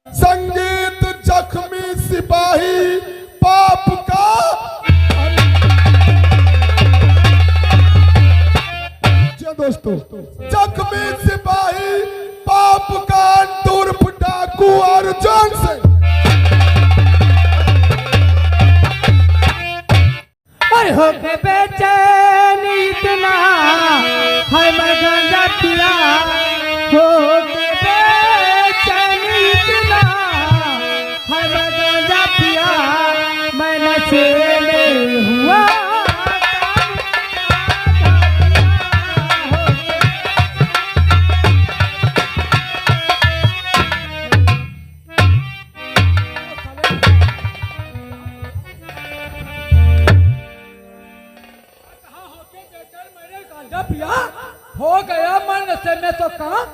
संगीत जख्मी सिपाही पाप का। जी दोस्तों, जख्मी सिपाही पाप का तुर्फ डाकू अर्जुन सिंह। और हो के बेचैन इतना है मैं गांजा पिया, हो के बेचैन इतना है मैं गांजा पिया, मैं नशे में हुआ। पिया हो गया मन नशे में तो काम।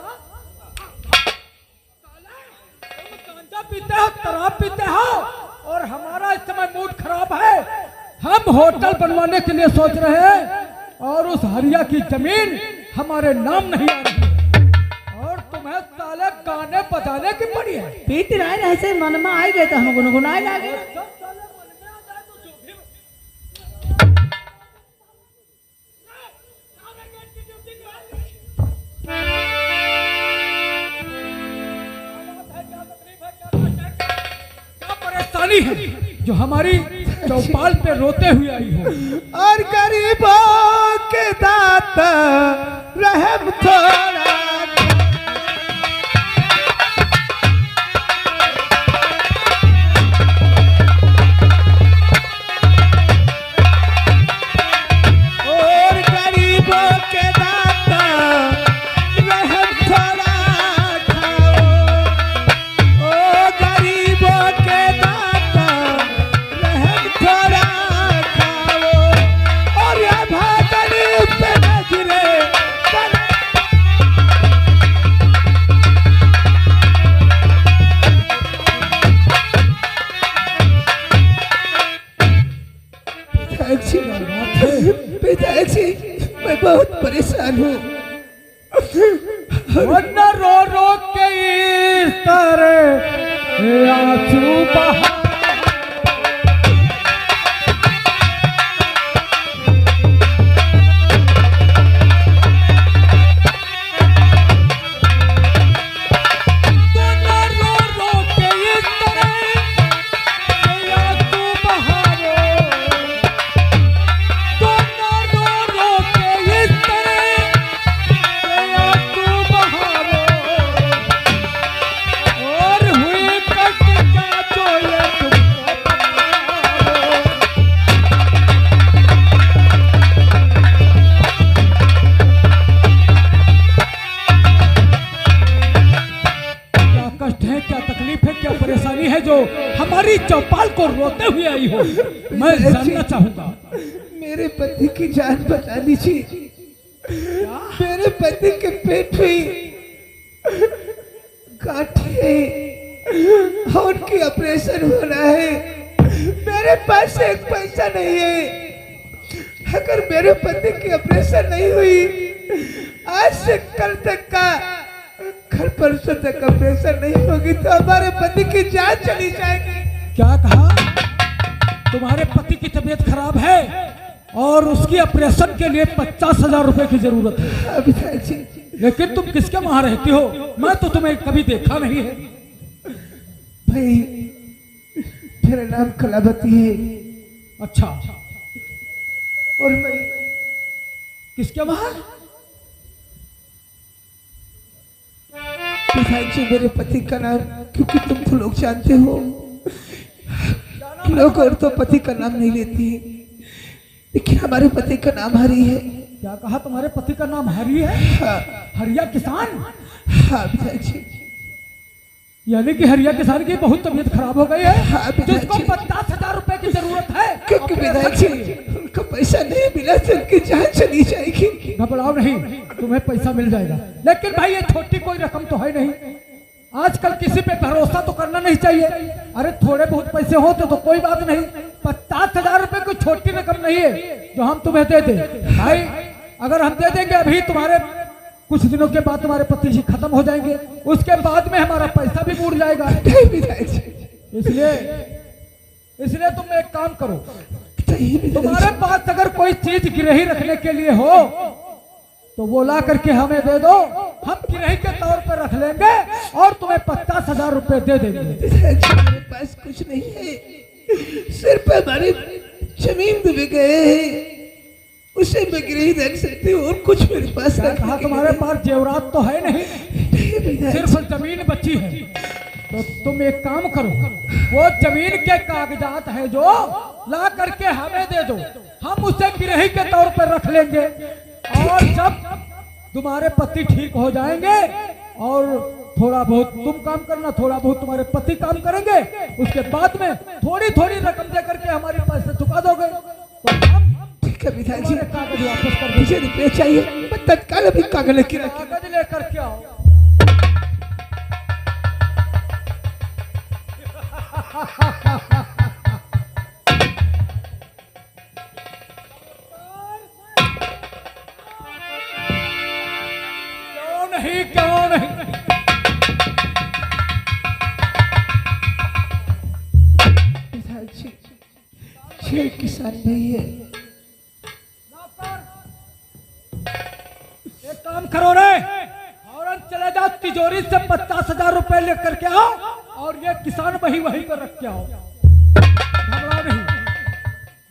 गांजा पीते हो, शराब पीते हो और हमारा इस समय मूड खराब है। हम होटल बनवाने के लिए सोच रहे हैं और उस हरिया की जमीन हमारे नाम नहीं आ रही और तुम्हें साले गाने बजाने की पड़ी है। पीत रहे ऐसे मन में आई गए तो हम गुनगुनाए लागे। है जो हमारी चौपाल पे रोते हुए आई हो। और गरीबों के दाता रहम थोड़ा। और गरीबों के दाता रहम थोड़ा खाओ। ओ गरीबों के पिताजी, मैं बहुत परेशान हूँ। रो रो के इस तरह आंसू बहा। जो हमारी चौपाल को रोते हुए आई हो, मैं जानना चाहूंगा। मेरे पति की जान बचा लीजिए। मेरे पति के पेट में गांठें हैं, उनकी ऑपरेशन होना है। मेरे पास एक पैसा नहीं है। अगर मेरे पति की ऑपरेशन नहीं हुई, आज से कल तक का, कल परसों तक ऑपरेशन नहीं होगी तो हमारे पति की जान चली जाएगी। क्या कहा? तुम्हारे पति की तबीयत खराब है और उसकी ऑपरेशन के लिए 50,000 रुपए की जरूरत है। लेकिन तुम किसके वहां रहती हो? मैं तो तुम्हें कभी देखा नहीं है। भाई, मेरा नाम कलावती है। अच्छा, और मैं किसके वहां? पिताजी, मेरे पति का नाम, क्योंकि तुम तो लोग जानते हो, लोग और तो पति का नाम नहीं लेती है, लेकिन हमारे पति का नाम हरि है। क्या कहा? तुम्हारे पति का नाम हरि है? हाँ। हरिया किसान? हाँ पिताजी। यानी कि हरिया किसान की बहुत तबीयत खराब हो गई है। हाँ, जिसको 50,000 रुपए की जरूरत है। क्योंकि पिताजी, उनको पैसा नहीं मिला तो उनकी जान चली जाएगी। घबराओ नहीं, तुम्हें पैसा मिल जाएगा। लेकिन भाई, ये छोटी कोई रकम तो है नहीं। आजकल किसी पे भरोसा तो करना नहीं चाहिए। अरे थोड़े बहुत पैसे हो तो कोई बात नहीं, 50,000 रुपए कोई छोटी रकम नहीं है जो हम तुम्हें दे दें। भाई, अगर हम दे देंगे अभी तुम्हारे कुछ दिनों के बाद तुम्हारे पति जी खत्म हो जाएंगे, उसके बाद में हमारा पैसा भी बूढ़ जाएगा। नहीं विधायक जी, इसलिए तुम एक काम करो, नहीं विधायक तुम्हारे पास अगर कोई चीज गिरही रखने के लिए हो तो वो ला करके हमें दे दो, हम गिरही के तौर पर रख लेंगे और तुम्हें 50,000 रुपए दे देंगे। विधायक जी, मेरे पास कुछ नहीं है, सिर्फ हमारी जमीन डूबे गए हैं, उसे मैं गिरही रख सकती हूँ और कुछ मेरे पास कहा तुम्हारे पास जेवरात तो है नहीं, सिर्फ जमीन बची है। तो तुम एक काम करो, वो जमीन के कागजात है जो ला करके हमें दे दो, हम उसे गिरही के तौर पर रख लेंगे और जब तुम्हारे पति ठीक हो जाएंगे और थोड़ा बहुत तुम काम करना, थोड़ा बहुत तुम्हारे पति काम करेंगे, उसके बाद में थोड़ी थोड़ी रकम दे करके हमारे पैसे चुका दोगे तो हम ठीक है विधायक जी, कागज वापस कर मुझे रुपये चाहिए, मैं तत्काल अभी कागज लेके कागज लेकर के आओ। क्यों नहीं विधायक जी, ये किसान नहीं है। एक काम करो रे, फौरन चले जाओ तिजोरी से 50,000 रुपए लेकर के आओ और ये किसान वहीं पर रख के आओ।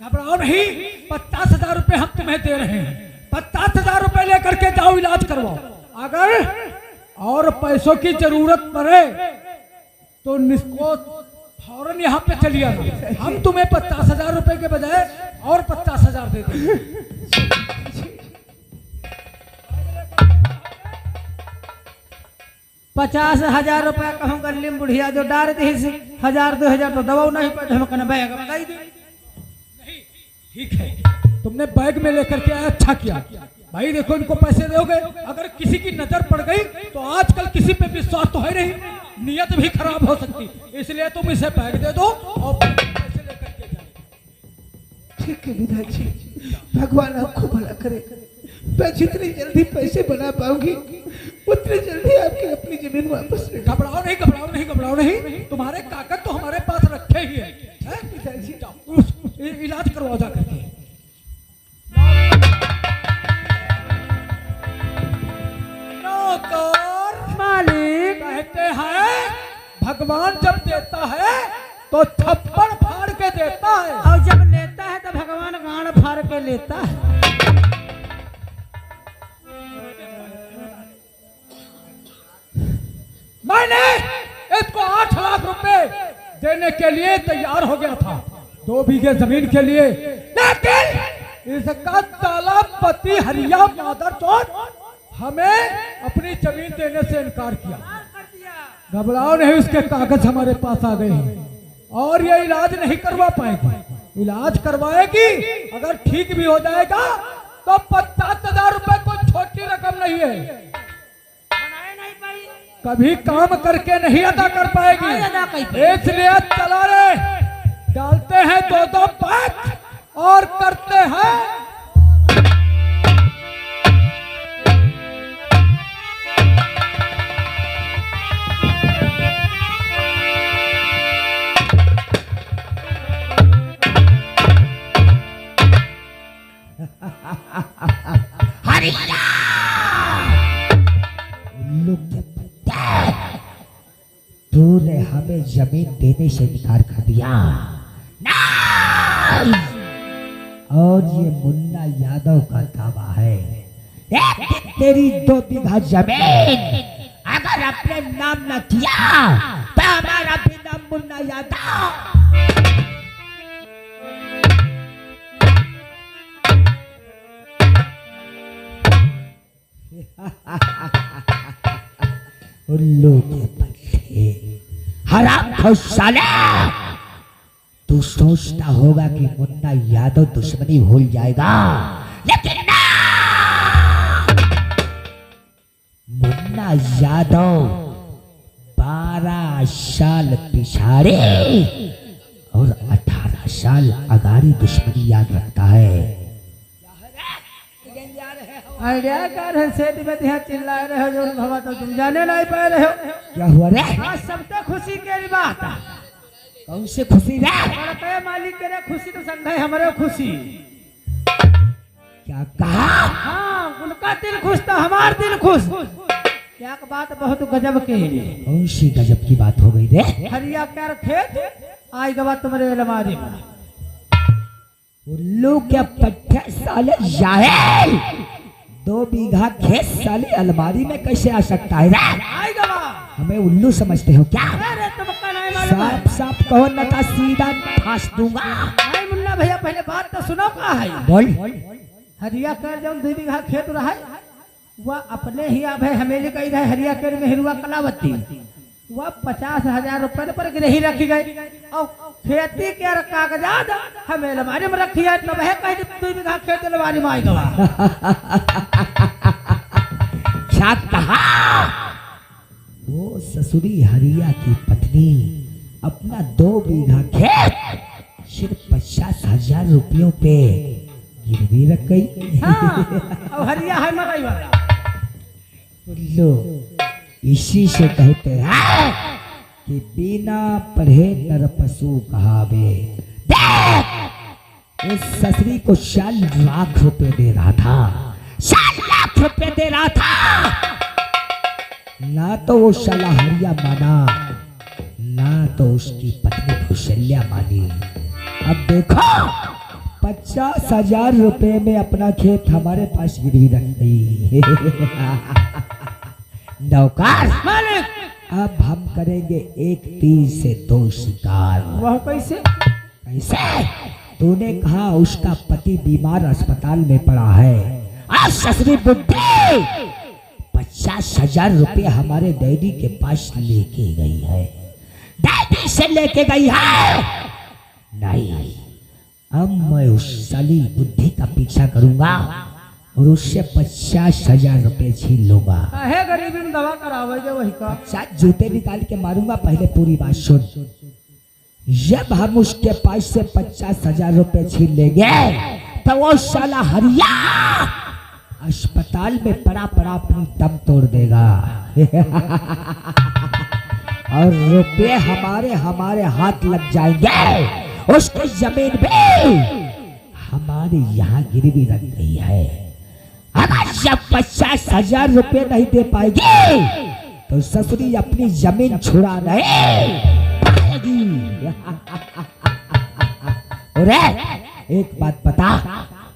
घबराओ नहीं, 50,000 रुपए हम तुम्हें दे रहे हैं, 50,000 रुपए लेकर के जाओ, इलाज करवाओ। अगर और पैसों की जरूरत पड़े तो निस्को फौरन यहाँ पे चलिए आना, हम तुम्हें 50,000 रुपए के बजाय और 50,000 दे देंगे। 50,000 रुपया कहूँ गली में बुढ़िया जो डार दी 1,000 2,000 तो दबाव नहीं पड़े, हम कहना बैग बताई दी। ठीक है, तुमने बैग में लेकर के आया, अच्छा किया भाई। देखो इनको पैसे दोगे, अगर किसी की नजर पड़ गई तो आजकल किसी पे विश्वास तो है नहीं, नियत भी खराब हो सकती, इसलिए तुम इसे बैग दे दो और पैसे लेकर के जाओ। ठीक है विधायक जी, भगवान आपको भला करे, मैं जितनी जल्दी पैसे बना पाऊंगी उतनी जल्दी आपकी अपनी जमीन वापस। घबराओ नहीं, घबराओ नहीं, घबराओ नहीं, तुम्हारे कागज तो हमारे पास रखे ही है, विधायक जी, जाओ इलाज करवाओ जा करके। मालिक कहते हैं भगवान जब देता है तो थप्पड़ फाड़ के देता है और जब लेता है तो भगवान गाड़ फाड़ के लेता है। मैंने इसको 8 लाख रुपए देने के लिए तैयार हो गया था, 2 बीघे जमीन के लिए, लेकिन इसका तालाबपति हरिया मादरचोद हमें अपनी जमीन देने से इनकार किया। घबराओ नहीं, उसके कागज हमारे पास आ गए हैं और ये इलाज नहीं करवा पाएगी, इलाज करवाएगी, अगर ठीक भी हो जाएगा तो 50,000 रुपए कोई छोटी रकम नहीं है, कभी काम करके नहीं अदा कर पाएगी, इसलिए चला रे, डालते हैं 2-2 पैक और करते हैं तूने हमें जमीन देने से इनकार कर दिया और ये मुन्ना यादव का दावा है, एक दिन तेरी 2 बीघा जमीन अगर अपने नाम न किया तो हमारा भी नाम मुन्ना यादव। उल्लू के पट्टे, हराम साले, तू सोचता होगा कि मुन्ना यादव दुश्मनी भूल जाएगा, लेकिन ना, मुन्ना यादव 12 साल पिछाड़े और 18 साल अगाड़ी दुश्मनी याद रखता है। आइडिया कर है सेठ में यहाँ चिल्ला रहे हो जो भवा तो तुम जाने नहीं पा रहे हो। क्या हुआ रे? आज सबसे खुशी की बात है। कौन से खुशी रे? बड़े मालिक के खुशी तो संग हमारे खुशी। क्या कहा? हाँ उनका दिल खुश तो हमार दिल खुश। क्या का बात बहुत गजब के है। कौन सी गजब की बात हो गई रे? हरिया कर खेत आई के बाद तुम्हारे अलमारी में उल्लू के पट्टे साले जाहिल 2 बीघा खेत साली अलमारी में कैसे आ सकता है रे? आई के बाद हमें उल्लू समझते हो क्या? अरे तुमका नहीं मालूम है। साफ साफ कहो न था सीधा फांस दूंगा। नहीं मुन्ना भैया पहले बात तो सुनो का है। बोल। हरिया कर जब 2 बीघा खेत रहा वह अपने ही अब है हमेली कही रहे हरिया कर में हिरुआ कलावती वह 50,000 रुपए पर गिरही रखी गई और खेती के कागजात हमें अलमारी में रखी है। तब है कहीं 2 बीघा खेत अलमारी में आई गवा। क्या कहा? वो ससुरी हरिया की पत्नी अपना 2 बीघा खेत सिर्फ 50,000 रुपयों पे गिरवी रख गई। हाँ, और हरिया है मकई वाला। लो इसी से कहते हैं कि बिना पढ़े नर पशु कहावे। देख इस ससुरी को 4 लाख रुपए दे रहा था, 4 लाख रुपए दे रहा था। ना तो वो शाला हरिया माना ना तो उसकी पत्नी कौशल्या मानी। अब देखो 50,000 रुपए में अपना खेत हमारे पास गिरवी रख गई। नौकर मालिक अब हम करेंगे 1 तीर से 2 शिकार। वह कैसे? कैसे? तूने कहा उसका पति बीमार अस्पताल में पड़ा है। आज ससुरी बुद्धि 50,000 रुपए हमारे डैडी के पास लेके गई है। डैडी से लेके गई है। नहीं अब मैं उस साली बुद्धि का पीछा करूंगा और उससे 50,000 रुपए छीन लूंगा। है गरीबी में दवा करावे जो वही का 50 जूते निकाल के मारूंगा। पहले पूरी बात सुन। जब हम उसके पास से 50,000 रुपए छीन लेंगे तो वो साला हरिया अस्पताल में पड़ा अपनी दम तोड़ देगा। और रुपए हमारे हाथ लग जाएंगे। उसकी जमीन भी हमारे यहाँ गिरवी रख गई है। अगर जब 50,000 रुपए नहीं दे पाएगी तो ससुरी अपनी जमीन छुड़ा नहीं पाएगी। और एक बात बता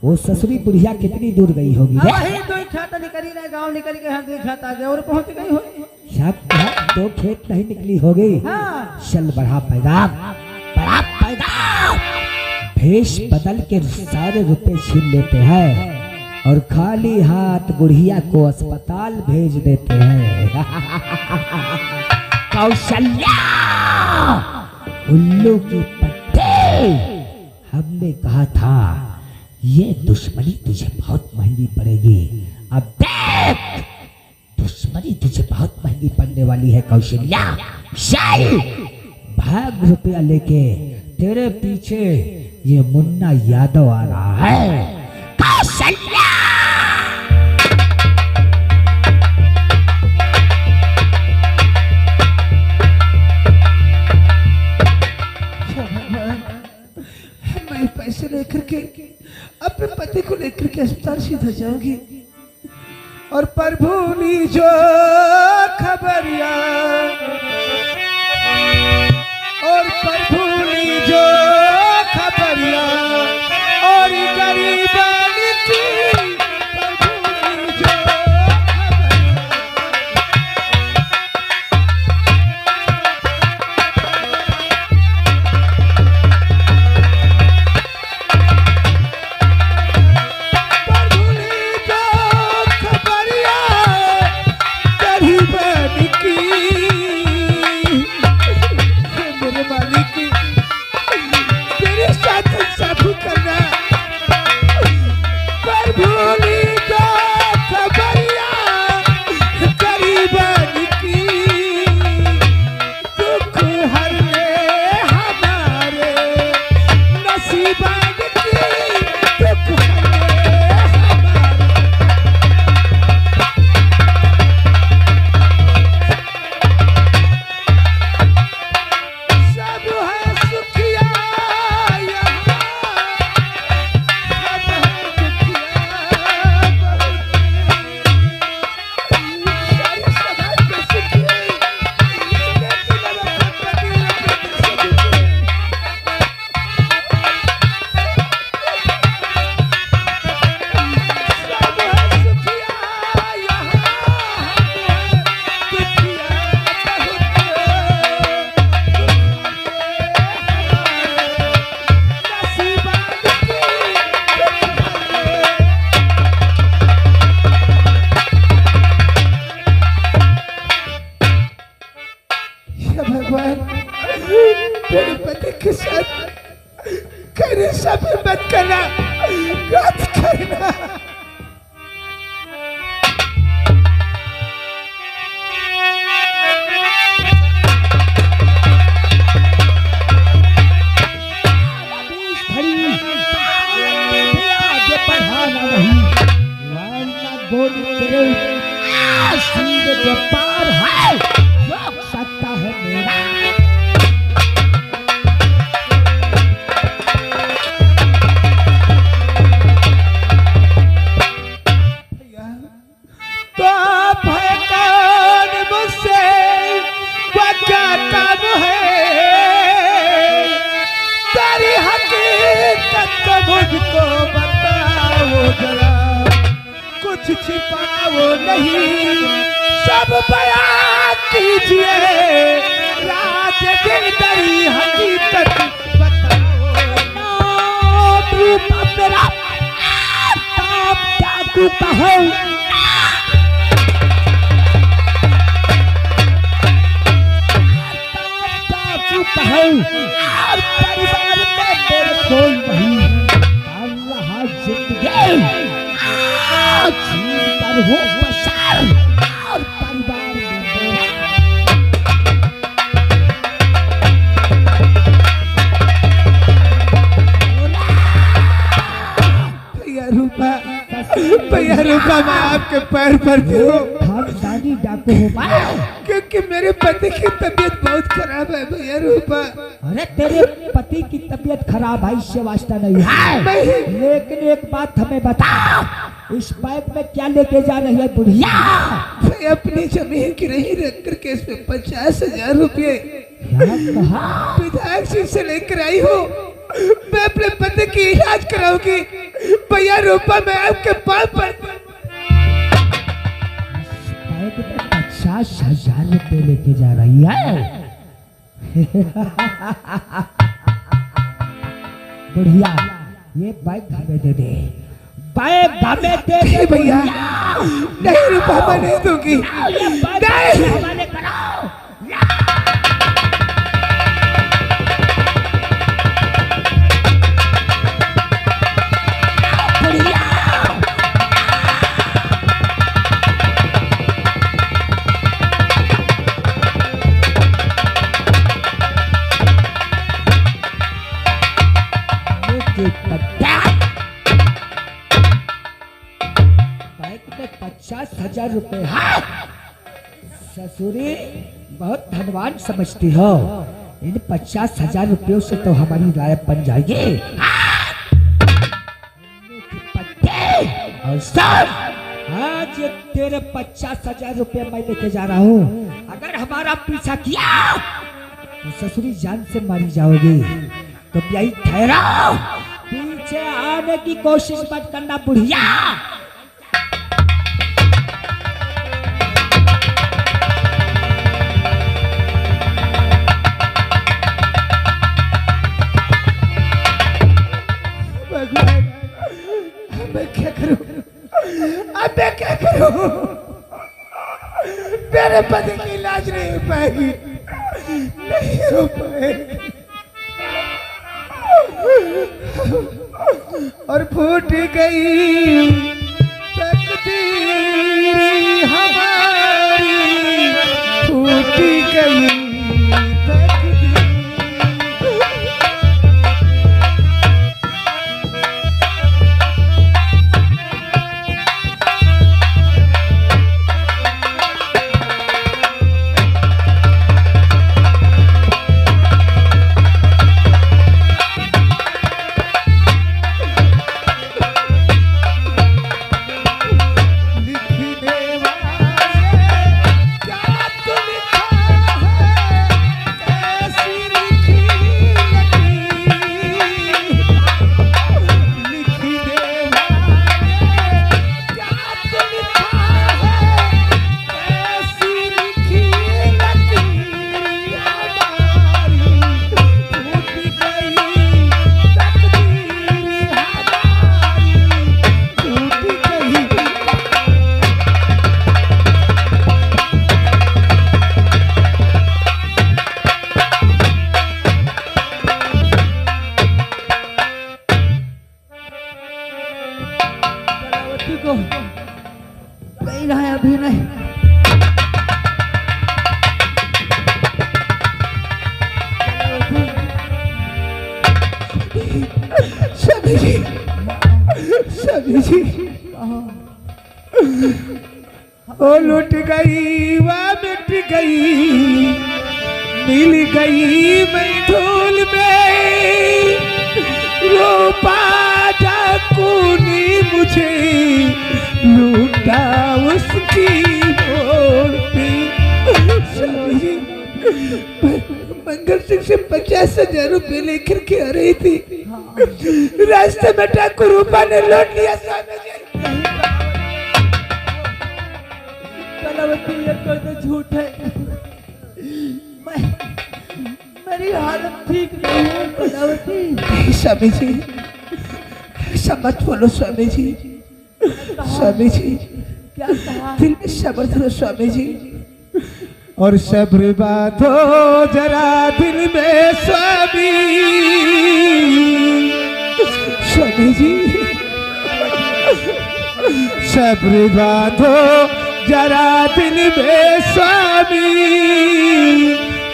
वो ससुरी बुढ़िया कितनी दूर गई होगी रे? वही 2 खाता निकली रहे गांव निकल के हम 2 खाता आगे और पहुंच गई हो। सब 2 खेत नहीं निकली होगी। हाँ। चल बढ़ा पैदाम भेष बदल के सारे रुपए छीन लेते हैं और खाली हाथ बुढ़िया को अस्पताल भेज देते हैं। कौशल्या उल्लू की पट्टी हमने कहा था ये दुश्मनी तुझे बहुत महंगी पड़ेगी। अब देख दुश्मनी तुझे बहुत महंगी पड़ने वाली है कौशल्या। चल भाग रुपया लेके तेरे पीछे ये मुन्ना यादव आ रहा है। कौशल्या मैं पैसे लेकर के अपने पति को लेकर के अस्पताल सीधा जाऊंगी और प्रभु नी जो खबरिया और प्रभु नी जो खबरिया और गरीबानी की प्रभु नी जो खबरिया गरीबानी की मेरे पति के साथ कहीं सब मत करना, मत करना। के पार है रोक सकता है मेरा। तो आप है कौन, मुझसे वो क्या काम है, तेरी हकीकत तो मुझको बताओ जरा, कुछ छिपाओ नहीं, सब बयान कीजिए, रात दिन तेरी हकीकत बताओ। मेरा क्या तू कहो, और परिवार में मेरे कोई नहीं, अल्लाह जिंदगी पर हो बशर और परिवार में भैया रूपा, मैं आपके पैर पड़ती हूँ, खानदानी डाकू हो मैं, क्योंकि मेरे पति की तबीयत बहुत खराब है भैया रूपा। अरे तेरे पति की तबीयत खराब है इससे वास्ता नहीं है, लेकिन एक बात हमें बता, इस बैग में क्या लेके जा रही है बुढ़िया? मैं अपनी जमीन की नहीं रख करके इसमें 50,000 रुपये विधायक जी से लेकर आई हूँ, मैं अपने पति की इलाज कराऊंगी भैया रूपा, मैं आपके पास पर 50,000 रुपये लेके जा रही है। बुढ़िया ये बैग हमें दे दे, बैग हमें दे दे भैया। नहीं रूपा, मैं नहीं दूंगी, नहीं। बैग में 50,000 रुपए है। ससुरी बहुत धनवान समझती हो, इन 50,000 रुपयों से तो हमारी लायक बन जाएगी। और सर आज तेरे 50,000 रुपये मैं लेके जा रहा हूँ, अगर हमारा पीछा किया तो ससुरी जान से मारी जाओगी, तो यही ठहराओ, पीछे आने की कोशिश मत करना बुढ़िया। अब मैं क्या करूं? मेरे पति की इलाज नहीं हो पाएगी, नहीं हो पाएगी, और फूट गई तकदीर हमारी, फूट गई लिखने वाले, क्या तू लिखा है स्वामी जी, स्वामी जी, ओ लुट गई वह मिट गई, मिल गई मैं धूल में, रूपा डाकू ने मुझे लूटा उसकी ओर पे। स्वामी जी, मंगल सिंह से 50,000 रुपए लेकर के आ रही थी, रास्ते में डाकू रूपा ने लौट लिया। स्वामी जी, कलावती ये कोई तो झूठ है, मेरी हालत ठीक नहीं है कलावती। नहीं स्वामी जी, ऐसा मत बोलो स्वामी जी, स्वामी जी, क्या कहा? दिल में सब्र धरो स्वामी जी, और सब्र बांधो जरा दिल में स्वामी, स्वामी जी, सब्र बांधो जरा दिल में स्वामी,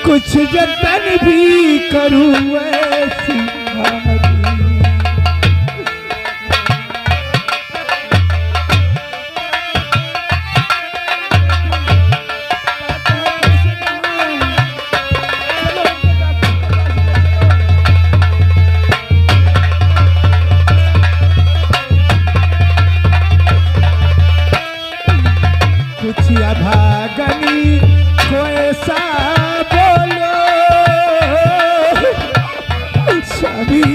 कुछ जतन भी करूं ऐसी भारी। कुछ अभागनी को ऐसा बोलो स्वामी,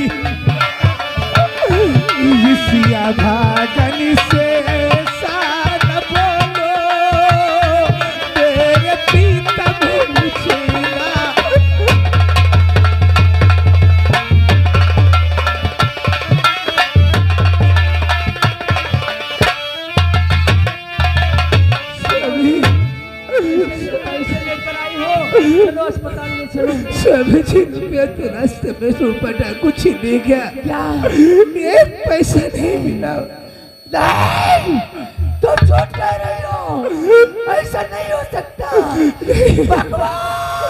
इस अभागनी से ऐसा न बोलो, मेरे प्रीतम मुझे ना। चलो अस्पताल में चलो। स्वामी जी, रुपया तो रास्ते में रूपा डाकू छीन ले गया, क्या? एक पैसा नहीं मिला। नहीं, तुम झूठ कह रही हो, ऐसा नहीं हो सकता। भगवान,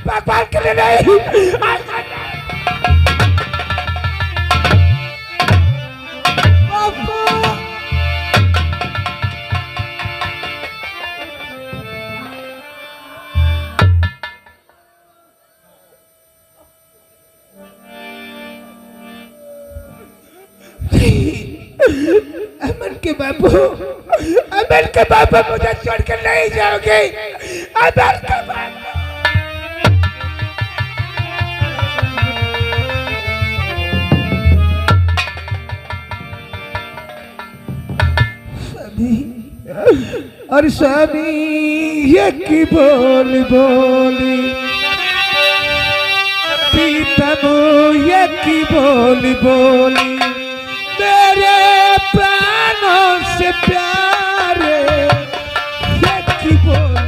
भगवान के लिए नहीं, अमन के बाबू, अमन के बाबू, मुझे छोड़कर नहीं जाओगे। अमन के बाबू, और स्वामी ये की बोली बोली, प्रीतम ये की बोली बोली, मेरे प्राणों से प्यारे ये की बोली।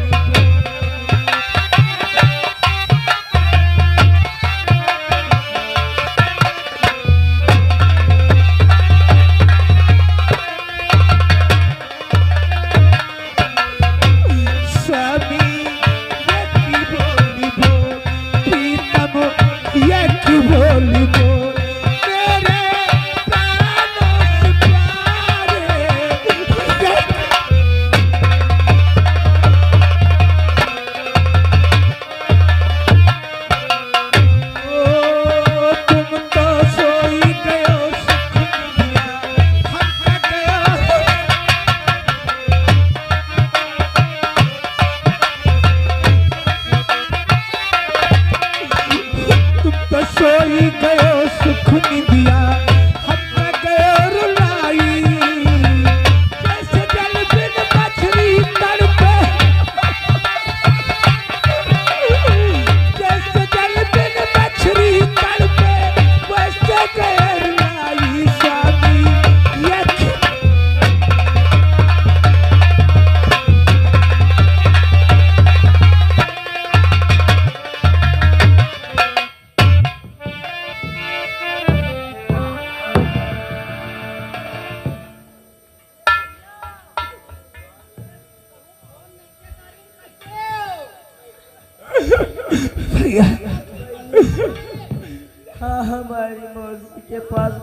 भैया हाँ हमारी मौसी के पास